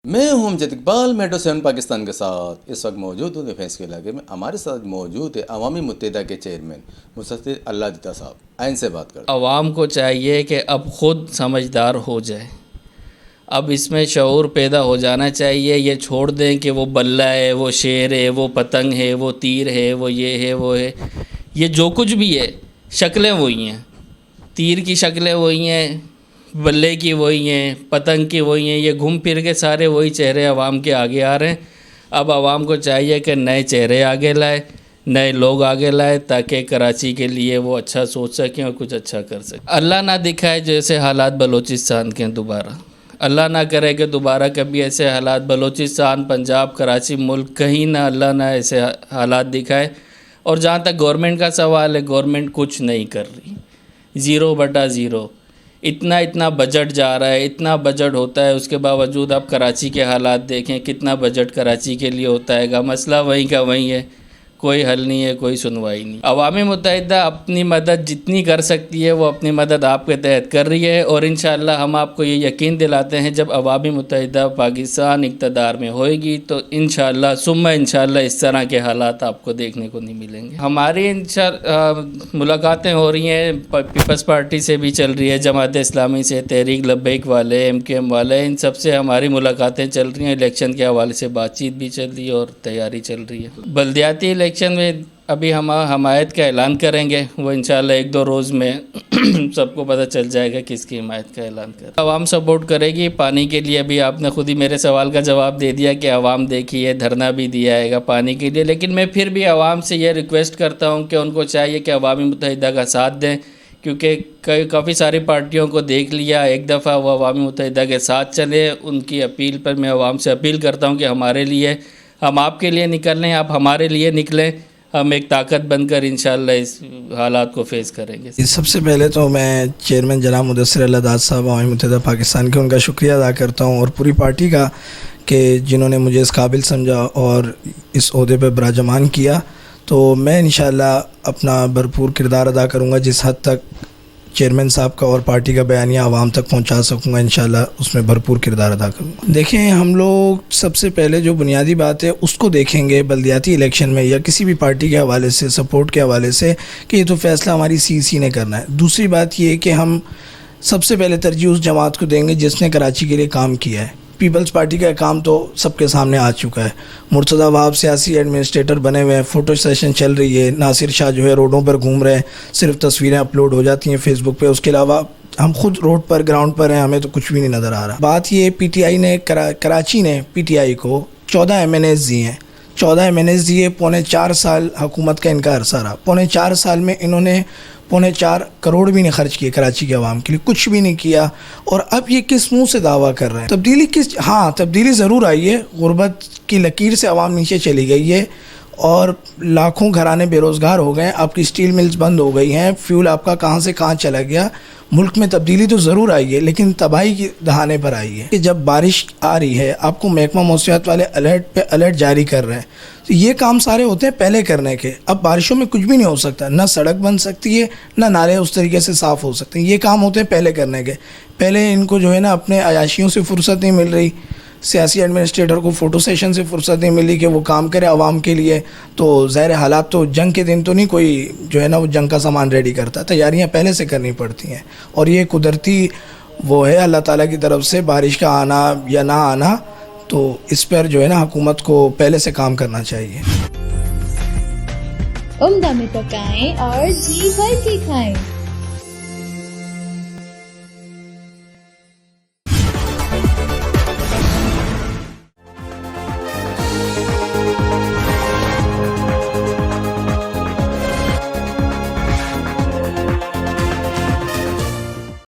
मैं हूं अमजद इकबाल मेट्रो 7 पाकिस्तान के साथ इस वक्त मौजूद हूं डिफेंस के इलाके में। हमारे साथ मौजूद है अवामी मुत्तहिदा के चेयरमैन मुस्तफिर अल्लाह दिता साहब। आइन से बात करते हैं। आवाम को चाहिए कि अब ख़ुद समझदार हो जाए, अब इसमें शऊर पैदा हो जाना चाहिए। ये छोड़ दें कि वो बल्ला है, वो शेर है, वो पतंग है, वो तीर है, वो ये है, वो है। ये जो कुछ भी है शक्लें वही हैं, तीर की शक्लें वही हैं, बल्ले की वही हैं, पतंग की वही हैं। ये घूम फिर के सारे वही चेहरे आवाम के आगे आ रहे हैं। अब आवाम को चाहिए कि नए चेहरे आगे लाए, नए लोग आगे लाए, ताकि कराची के लिए वो अच्छा सोच सकें और कुछ अच्छा कर सकें। अल्लाह ना दिखाए जैसे हालात बलूचिस्तान के दोबारा, अल्लाह ना करे कि दोबारा कभी ऐसे हालात बलूचिस्तान, पंजाब, कराची, मुल्क कहीं ना अल्लाह ना ऐसे हालात दिखाए। और जहाँ तक गवर्नमेंट का सवाल है, गवर्नमेंट कुछ नहीं कर रही, 0/0। इतना बजट जा रहा है, इतना बजट होता है, उसके बावजूद आप कराची के हालात देखें, कितना बजट कराची के लिए होता है। मसला वहीं का वहीं है, कोई हल नहीं है, कोई सुनवाई नहीं। अवामी मुत्तहिदा अपनी मदद जितनी कर सकती है वो अपनी मदद आपके तहत कर रही है। और इंशाअल्लाह हम आपको ये यकीन दिलाते हैं, जब अवामी मुत्तहिदा पाकिस्तान इक़्तिदार में होएगी तो इंशाअल्लाह सुम्मा इंशाअल्लाह इस तरह के हालात आपको देखने को नहीं मिलेंगे। हमारी मुलाकातें हो रही हैं, पीपल्स पार्टी से भी चल रही है, जमात इस्लामी से, तहरीक लब्बैक वाले, MKM वाले, इन सब से हमारी मुलाकातें चल रही हैं। इलेक्शन के हवाले से बातचीत भी चल रही है और तैयारी चल रही है। बल्दियाती इलेक्शन में अभी हम हमायत का ऐलान करेंगे, वो इंशाल्लाह 1-2 रोज़ में सबको पता चल जाएगा किसकी हिमायत का ऐलान करें। आवाम सपोर्ट करेगी। पानी के लिए भी आपने खुद ही मेरे सवाल का जवाब दे दिया कि आवाम देखिए धरना भी दिया है पानी के लिए। लेकिन मैं फिर भी आवाम से ये रिक्वेस्ट करता हूँ कि उनको चाहिए कि अवामी मुत्तहिदा का साथ दें, क्योंकि काफ़ी सारी पार्टियों को देख लिया, एक दफ़ा वो अवामी मुत्तहिदा के साथ चले। उनकी अपील पर मैं आवाम से अपील करता हूँ कि हमारे लिए, हम आपके लिए निकलें, आप हमारे लिए निकलें, हम एक ताकत बनकर इंशाअल्लाह इस हालात को फेस करेंगे। सबसे पहले तो मैं चेयरमैन जनाब मुदस्सिर अल्लाह दाद साहब अवामी मुत्तहिदा पाकिस्तान के, उनका शुक्रिया अदा करता हूँ और पूरी पार्टी का कि जिन्होंने मुझे इस काबिल समझा और इस ओहदे पर बराजमान किया। तो मैं इंशाअल्लाह अपना भरपूर किरदार अदा करूँगा, जिस हद तक चेयरमैन साहब का और पार्टी का बयानिया आवाम तक पहुंचा सकूंगा, इंशाल्लाह उसमें भरपूर किरदार अदा करूँगा। देखें, हम लोग सबसे पहले जो बुनियादी बात है उसको देखेंगे बल्दियाती इलेक्शन में या किसी भी पार्टी के हवाले से, सपोर्ट के हवाले से, कि ये तो फ़ैसला हमारी CEC ने करना है। दूसरी बात ये है कि हम सबसे पहले तरजीह उस जमात को देंगे जिसने कराची के लिए काम किया है। पीपल्स पार्टी का काम तो सबके सामने आ चुका है। मुर्तज़ा वहाब सियासी एडमिनिस्ट्रेटर बने हुए हैं, फ़ोटो सेशन चल रही है। नासिर शाह जो है रोडों पर घूम रहे हैं, सिर्फ तस्वीरें अपलोड हो जाती हैं फेसबुक पे। उसके अलावा हम खुद रोड पर, ग्राउंड पर हैं, हमें तो कुछ भी नहीं नज़र आ रहा। बात ये, PTI ने कराची ने PTI को 14 MNAs दिए हैं। 14 MNAs दिए, 3.25 साल हुकूमत का इनका अरसा रहा। 3.25 साल में इन्होंने 4.25 करोड़ भी नहीं खर्च किए कराची के अवाम के लिए, कुछ भी नहीं किया। और अब ये किस मुंह से दावा कर रहे हैं तब्दीली किस? हाँ, तब्दीली ज़रूर आई है। गुर्बत की लकीर से अवाम नीचे चली गई है और लाखों घराने बेरोज़गार हो गए हैं। आपकी स्टील मिल्स बंद हो गई हैं, फ्यूल आपका कहाँ से कहाँ चला गया। मुल्क में तब्दीली तो ज़रूर आई है, लेकिन तबाही की दहाने पर आई है। कि जब बारिश आ रही है, आपको महकमा मौसमियात वाले अलर्ट पे अलर्ट जारी कर रहे हैं, तो ये काम सारे होते हैं पहले करने के। अब बारिशों में कुछ भी नहीं हो सकता, ना सड़क बन सकती है, ना नाले उस तरीके से साफ़ हो सकते हैं। ये काम होते हैं पहले करने के। पहले इनको जो है ना अपने अयाशियों से फुर्सत नहीं मिल रही, सियासी एडमिनिस्ट्रेटर को फ़ोटो सेशन से फुर्सत नहीं मिली कि वो काम करे आवाम के लिए। तो ज़ाहिर हालात तो जंग के दिन तो नहीं कोई जो है ना वो जंग का सामान रेडी करता, तैयारियां पहले से करनी पड़ती हैं। और ये कुदरती वो है अल्लाह ताला की तरफ से, बारिश का आना या ना आना, तो इस पर जो है ना हुकूमत को पहले से काम करना चाहिए। उम्दा में पकाएं और जी भर के खाएं।